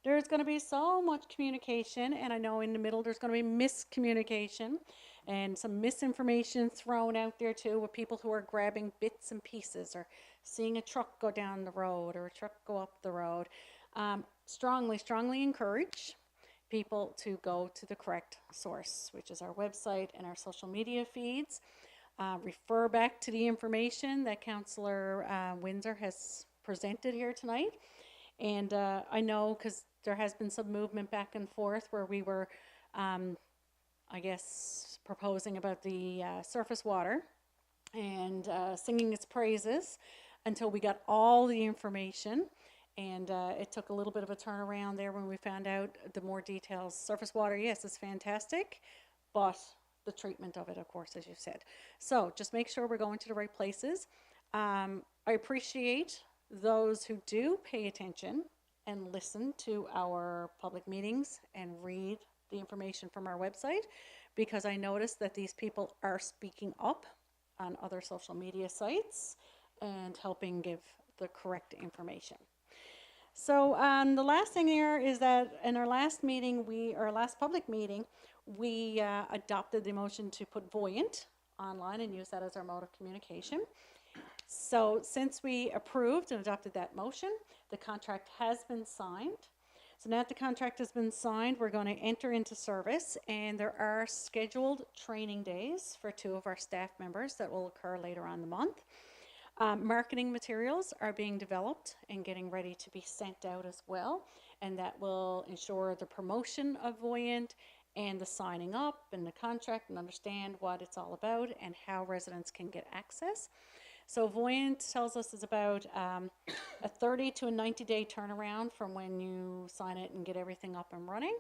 There's going to be so much communication, and I know in the middle there's going to be miscommunication and some misinformation thrown out there too, with people who are grabbing bits and pieces or seeing a truck go down the road or a truck go up the road. Strongly encourage people to go to the correct source, which is our website and our social media feeds. Refer back to the information that Councillor Windsor has presented here tonight. And I know, because there has been some movement back and forth where we were, I guess, proposing about the surface water and singing its praises until we got all the information. And it took a little bit of a turnaround there when we found out the more details. Surface water, yes, is fantastic, but the treatment of it, of course, as you said. So just make sure we're going to the right places. I appreciate those who do pay attention and listen to our public meetings and read the information from our website, because I noticed that these people are speaking up on other social media sites and helping give the correct information. So the last thing here is that in our last meeting, our last public meeting, we adopted the motion to put Voyant online and use that as our mode of communication. So since we approved and adopted that motion, the contract has been signed. So now that the contract has been signed, we're going to enter into service, and there are scheduled training days for 2 of our staff members that will occur later on in the month. Marketing materials are being developed and getting ready to be sent out as well, and that will ensure the promotion of Voyant and the signing up and the contract and understand what it's all about and how residents can get access. So Voyant tells us is about a 30 to a 90-day turnaround from when you sign it and get everything up and running.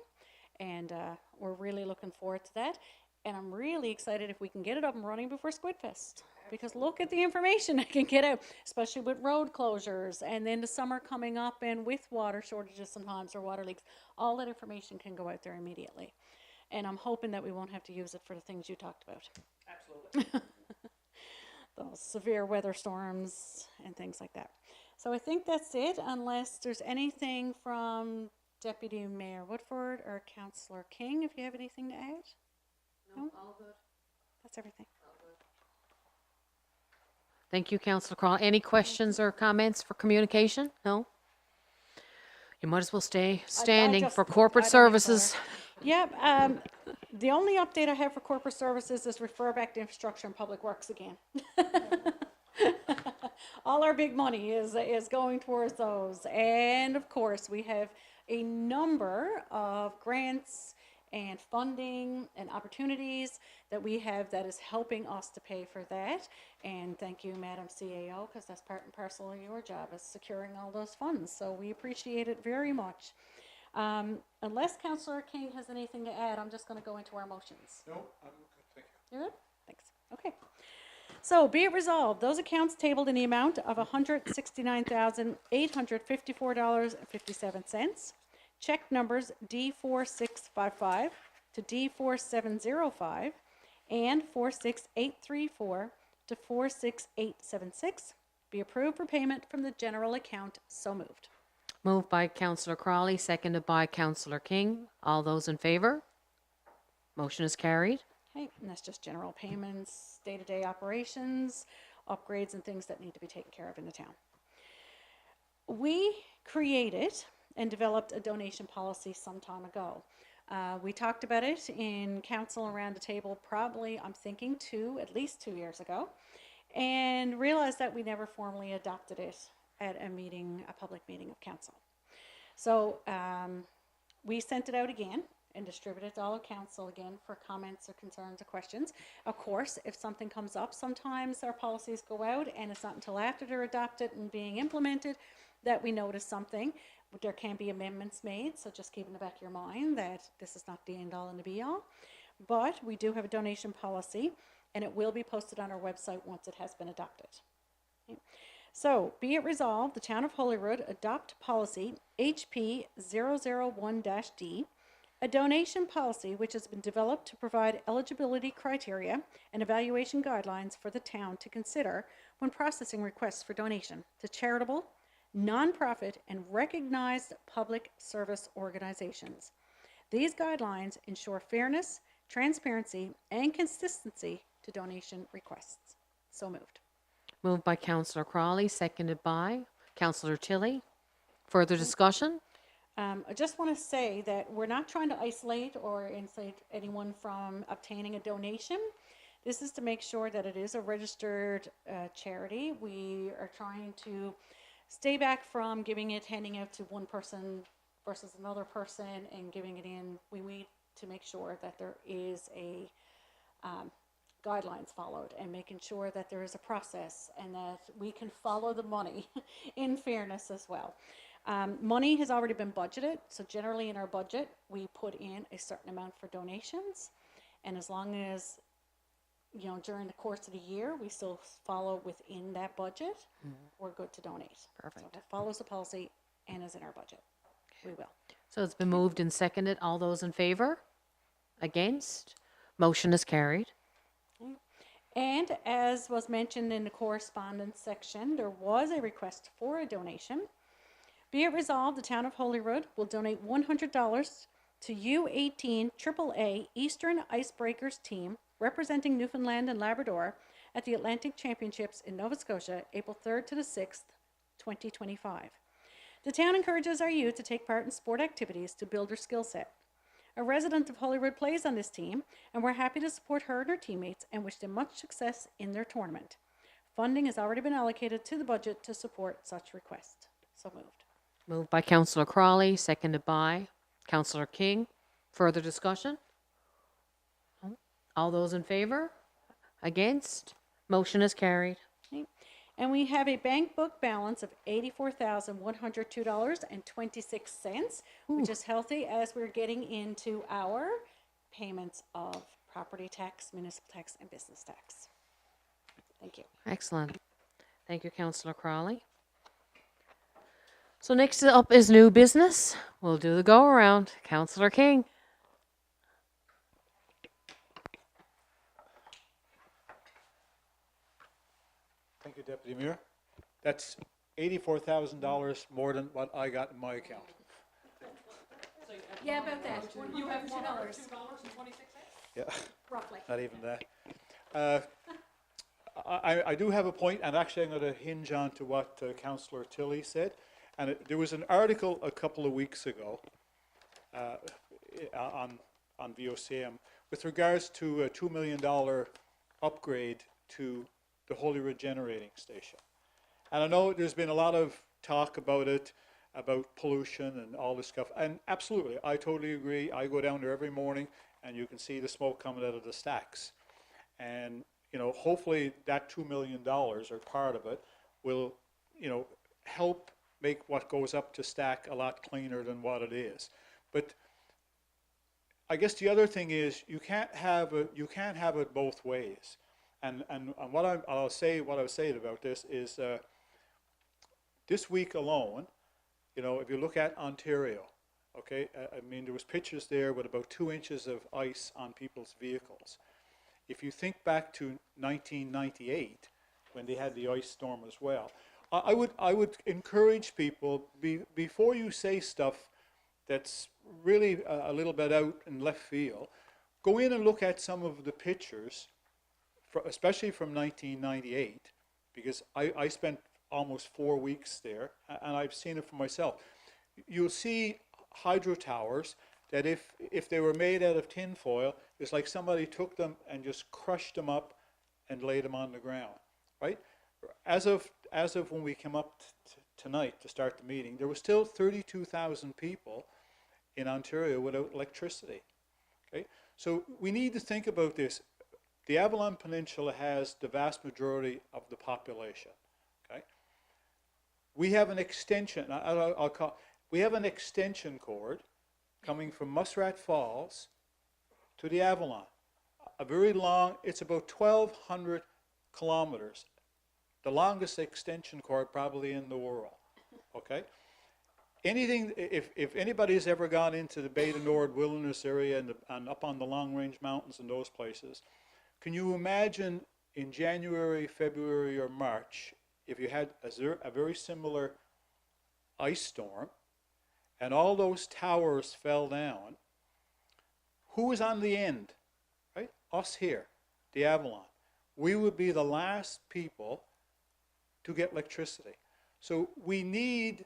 And we're really looking forward to that. And I'm really excited if we can get it up and running before Squidfest. Because look at the information that can get out, especially with road closures and then the summer coming up and with water shortages sometimes or water leaks. All that information can go out there immediately. And I'm hoping that we won't have to use it for the things you talked about. Absolutely. Those severe weather storms and things like that. So I think that's it, unless there's anything from Deputy Mayor Woodford or Councillor King, if you have anything to add. No? All good. That's everything. Thank you, Councillor Crawl. Any questions or comments for communication? No? You might as well stay standing for corporate services. Yep. The only update I have for corporate services is refer back to infrastructure and public works again. All our big money is going towards those. And of course, we have a number of grants and funding and opportunities that we have that is helping us to pay for that. And thank you, Madam CAO, because that's part and parcel of your job, is securing all those funds. So we appreciate it very much. Unless Councillor King has anything to add, I'm just going to go into our motions. No, I'm good, thank you. You're good? Thanks. Okay. So be it resolved, those accounts tabled in the amount of $169,854.57. Check numbers D4655 to D4705 and 46834 to 46876 be approved for payment from the general account. So moved. Moved by Councillor Crawley, seconded by Councillor King. All those in favor? Motion is carried. Okay, and that's just general payments, day-to-day operations, upgrades, and things that need to be taken care of in the town. We created and developed a donation policy some time ago. We talked about it in council around the table probably, I'm thinking, at least 2 years ago, and realized that we never formally adopted it at a public meeting of council. So We sent it out again and distributed it to all of council again for comments or concerns or questions. Of course, if something comes up, sometimes our policies go out and it's not until after they're adopted and being implemented that we notice something. There can be amendments made, so just keep in the back of your mind that this is not the end all and the be all. But we do have a donation policy, and it will be posted on our website once it has been adopted. Okay. So, be it resolved, the Town of Holyrood adopt policy HP 001-D, a donation policy which has been developed to provide eligibility criteria and evaluation guidelines for the town to consider when processing requests for donation to charitable, nonprofit, and recognized public service organizations. These guidelines ensure fairness, transparency, and consistency to donation requests. So moved. Moved by Councillor Crawley, seconded by Councillor Tilley. Further discussion? I just want to say that we're not trying to isolate or insulate anyone from obtaining a donation. This is to make sure that it is a registered charity. We are trying to stay back from giving it, handing out to one person versus another person and giving it in. We need to make sure that there is a guidelines followed and making sure that there is a process and that we can follow the money in fairness as well. Money has already been budgeted, so generally in our budget we put in a certain amount for donations, and as long as during the course of the year we still follow within that budget, we're good to donate. Perfect. So if it follows the policy and is in our budget, we will. So it's been moved and seconded. All those in favor? Against? Motion is carried. And as was mentioned in the correspondence section, there was a request for a donation. Be it resolved, the Town of Holyrood will donate $100 to U18 AAA Eastern Icebreakers team representing Newfoundland and Labrador at the Atlantic Championships in Nova Scotia, April 3rd to the 6th, 2025. The town encourages our youth to take part in sport activities to build their skill set. A resident of Holyrood plays on this team, and we're happy to support her and her teammates and wish them much success in their tournament. Funding has already been allocated to the budget to support such request. So moved. Moved by Councillor Crawley, seconded by Councillor King. Further discussion? All those in favor? Against? Motion is carried. Okay. And we have a bank book balance of $84,102.26, which is healthy as we're getting into our payments of property tax, municipal tax, and business tax. Thank you. Excellent. Thank you, Councillor Crawley. So next up is new business. We'll do the go around. Councillor King. Thank you, Deputy Mayor. That's $84,000 more than what I got in my account. Yeah, about that. You have $2.26. Yeah, Roughly. not even that. I do have a point, and actually I'm going to hinge on to what Councillor Tilley said. And there was an article a couple of weeks ago on VOCM with regards to a $2 million upgrade to the Holyrood generating station. And I know there's been a lot of talk about it, about pollution and all this stuff. And absolutely, I totally agree. I go down there every morning and you can see the smoke coming out of the stacks. And, hopefully that $2 million or part of it will, help make what goes up to stack a lot cleaner than what it is. But I guess the other thing is you can't have it both ways. And what I'll say about this is this week alone, if you look at Ontario, okay, there was pictures there with about 2 inches of ice on people's vehicles. If you think back to 1998, when they had the ice storm as well, I would encourage people before you say stuff that's really a little bit out in left field, go in and look at some of the pictures, especially from 1998, because I spent almost 4 weeks there, and I've seen it for myself. You'll see hydro towers that if they were made out of tin foil, it's like somebody took them and just crushed them up and laid them on the ground, right? As of when we came up tonight to start the meeting, there were still 32,000 people in Ontario without electricity. Okay, so we need to think about this. The Avalon Peninsula has the vast majority of the population. Okay, we have an extension. We have an extension cord coming from Muskrat Falls to the Avalon. A very long. It's about 1,200 kilometers. The longest extension cord probably in the world. Okay. Anything, if anybody's ever gone into the Bay de Nord wilderness area and up on the Long Range Mountains and those places, can you imagine in January, February, or March, if you had a very similar ice storm and all those towers fell down, who is on the end, right? Us here, the Avalon. We would be the last people to get electricity. So we need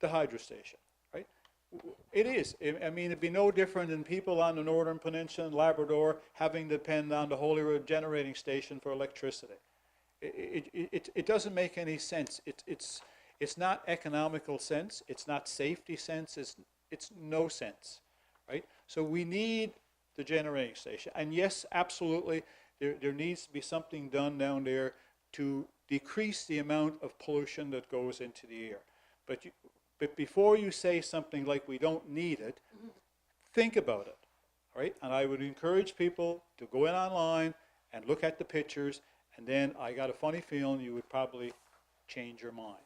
the hydro station, right? It is. I mean, it'd be no different than people on the Northern Peninsula and Labrador having to depend on the Holyrood generating station for electricity. It doesn't make any sense. It's not economical sense. It's not safety sense. It's no sense, right? So we need the generating station. And yes, absolutely, there needs to be something done down there to decrease the amount of pollution that goes into the air. But before you say something like we don't need it, think about it, right? And I would encourage people to go in online and look at the pictures, and then I got a funny feeling you would probably change your mind.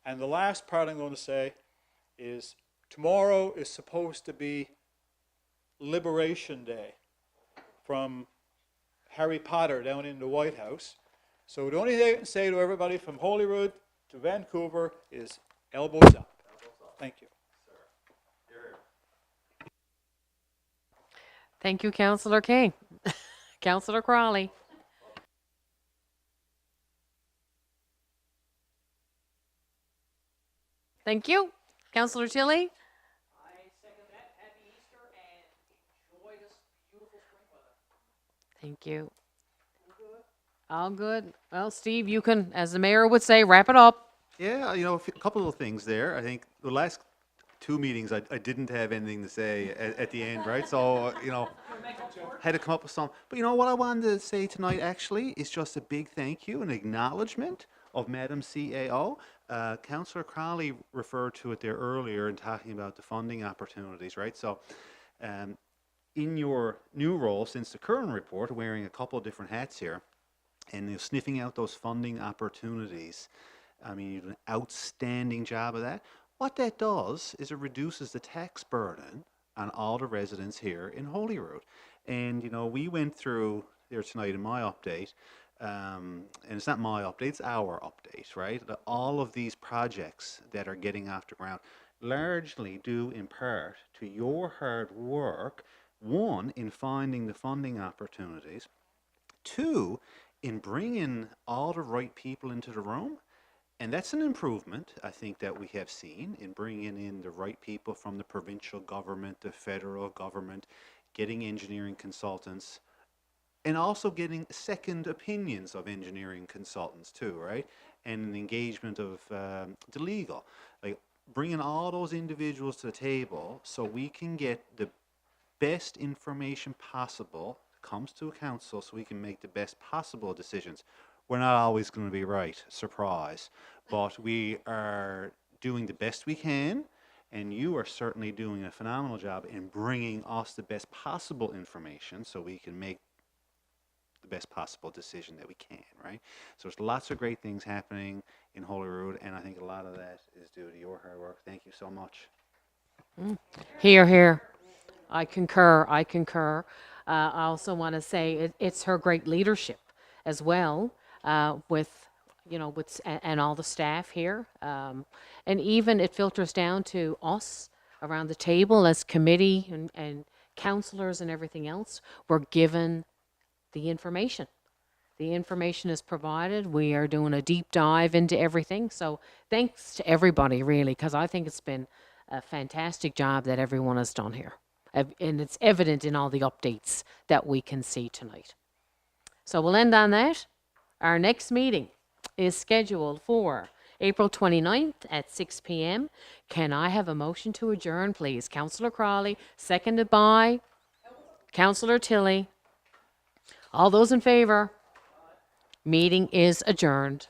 And the last part I'm going to say is tomorrow is supposed to be Liberation Day from Harry Potter down in the White House. So the only thing I can say to everybody from Holyrood to Vancouver is elbows up. Thank you. Thank you, Councillor King. Councillor Crawley. Thank you. Councillor Tilley. I second that. Happy Easter and enjoy this beautiful spring weather. Thank you. All good. Well, Steve, you can, as the mayor would say, wrap it up. Yeah, you know, a couple of things there. I think the last two meetings I didn't have anything to say at the end, right? So, you know, had to come up with some. But you know what I wanted to say tonight actually is just a big thank you and acknowledgement of Madam CAO. Councillor Crowley referred to it there earlier in talking about the funding opportunities, right? So, in your new role since the current report, wearing a couple of different hats here, and you're sniffing out those funding opportunities, I mean, you do an outstanding job of that. What that does is it reduces the tax burden on all the residents here in Holyrood. And, you know, we went through there tonight in my update, and it's not my update, it's our update, right? All of these projects that are getting off the ground largely due in part to your hard work, one, in finding the funding opportunities, two, in bringing all the right people into the room. And that's an improvement, I think, that we have seen in bringing in the right people from the provincial government, the federal government, getting engineering consultants, and also getting second opinions of engineering consultants too, right? And an engagement of the legal. Like bringing all those individuals to the table so we can get the best information possible, comes to a council so we can make the best possible decisions. We're not always going to be right, surprise, but we are doing the best we can, and you are certainly doing a phenomenal job in bringing us the best possible information so we can make the best possible decision that we can, right? So there's lots of great things happening in Holyrood, and I think a lot of that is due to your hard work. Thank you so much. Here, here. I concur. I concur. I also want to say it's her great leadership as well, with, you know, and all the staff here. And even it filters down to us around the table as committee and councillors and everything else. We're given the information. The information is provided. We are doing a deep dive into everything. So thanks to everybody, really, because I think it's been a fantastic job that everyone has done here. And it's evident in all the updates that we can see tonight. So we'll end on that. Our next meeting is scheduled for April 29th at 6 p.m. Can I have a motion to adjourn, please? Councillor Crawley, seconded by Councillor Tilley. All those in favor? Meeting is adjourned.